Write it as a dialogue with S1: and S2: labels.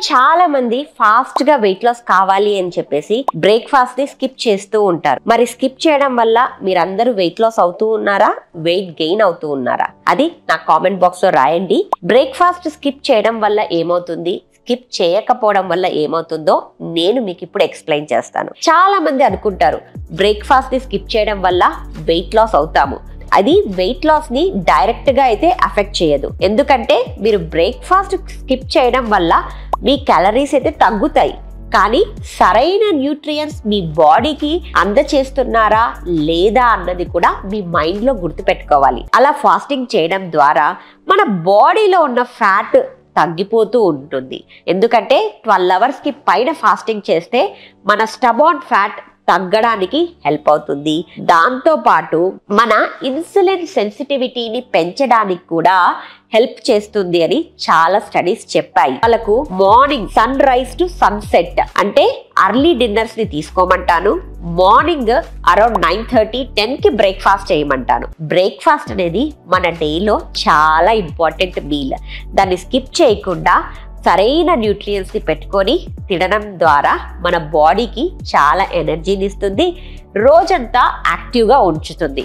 S1: చాలా మంది ఫాస్ట్ గా వెయిట్ లాస్ కావాలి అని చెప్పేసి బ్రేక్ఫాస్ట్ ని స్కిప్ చేస్తూ ఉంటారు. మరి స్కిప్ చేయడం వల్ల మీరందరూ వెయిట్ లాస్ అవుతూ ఉన్నారా, వెయిట్ గెయిన్ అవుతూ ఉన్నారా? అది నా కామెంట్ బాక్స్ లో రాయండి. బ్రేక్ఫాస్ట్ స్కిప్ చేయడం వల్ల ఏమవుతుంది, స్కిప్ చేయకపోవడం వల్ల ఏమవుతుందో నేను మీకు ఇప్పుడు ఎక్స్ప్లెయిన్ చేస్తాను. చాలా మంది అనుకుంటారు బ్రేక్ఫాస్ట్ ని స్కిప్ చేయడం వల్ల వెయిట్ లాస్ అవుతాము. అది వెయిట్ లాస్ ని డైరెక్ట్ గా అయితే అఫెక్ట్ చేయదు. ఎందుకంటే మీరు బ్రేక్ఫాస్ట్ స్కిప్ చేయడం వల్ల మీ క్యాలరీస్ అయితే తగ్గుతాయి, కానీ సరైన న్యూట్రియంట్స్ మీ బాడీకి అందచేస్తున్నారా లేదా అన్నది కూడా మీ మైండ్ లో గుర్తుపెట్టుకోవాలి. అలా ఫాస్టింగ్ చేయడం ద్వారా మన బాడీలో ఉన్న ఫ్యాట్ తగ్గిపోతూ ఉంటుంది. ఎందుకంటే 12 hours కి పైన ఫాస్టింగ్ చేస్తే మన స్టబాన్ ఫ్యాట్ తగ్గడానికి హెల్ప్ అవుతుంది. దాంతో పాటు మన ఇన్సులిన్ సెన్సిటివిటీని పెంచడానికి కూడా హెల్ప్ చేస్తుంది అని చాలా స్టడీస్ చెప్పాయి. వాళ్ళకు morning sunrise to sunset అంటే అర్లీ డిన్నర్స్ ని తీసుకోమంటాను. మార్నింగ్ అరౌండ్ 9:30, 10 కి బ్రేక్ఫాస్ట్ చేయమంటాను. బ్రేక్ఫాస్ట్ అనేది మన డేలో చాలా ఇంపార్టెంట్ మీల్. దాన్ని స్కిప్ చేయకుండా సరైన న్యూట్రియంట్స్ ని పెట్టుకొని తినడం ద్వారా మన బాడీకి చాలా ఎనర్జీని ఇస్తుంది, రోజంతా యాక్టివ్గా ఉంచుతుంది.